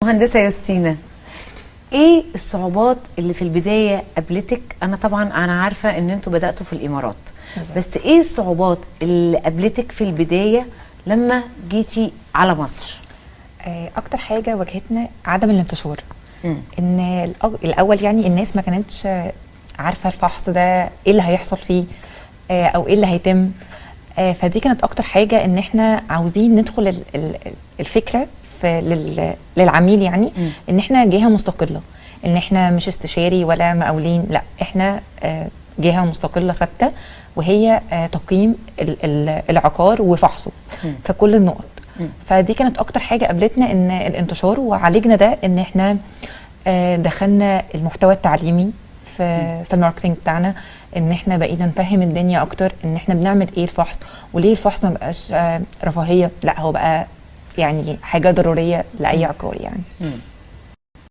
مهندسه يوستينا، ايه الصعوبات اللي في البدايه قابلتك؟ انا عارفه ان انتوا بداتوا في الامارات، بس ايه الصعوبات اللي قابلتك في البدايه لما جيتي على مصر؟ اكتر حاجه واجهتنا عدم الانتشار. ان الاول يعني الناس ما كانتش عارفه الفحص ده ايه اللي هيحصل فيه او ايه اللي هيتم. فدي كانت اكتر حاجه، ان احنا عاوزين ندخل الفكره للعميل، يعني ان احنا جهه مستقله، ان احنا مش استشاري ولا مقاولين، لا احنا جهه مستقله ثابته، وهي تقييم العقار وفحصه في كل النقط. فدي كانت اكتر حاجه قابلتنا، ان الانتشار. وعالجنا ده ان احنا دخلنا المحتوى التعليمي في الماركتنج بتاعنا، ان احنا بقينا نفهم الدنيا اكتر، ان احنا بنعمل ايه الفحص، وليه الفحص ما بقاش رفاهيه، لا هو بقى يعني حاجه ضروريه لاي عقار يعني.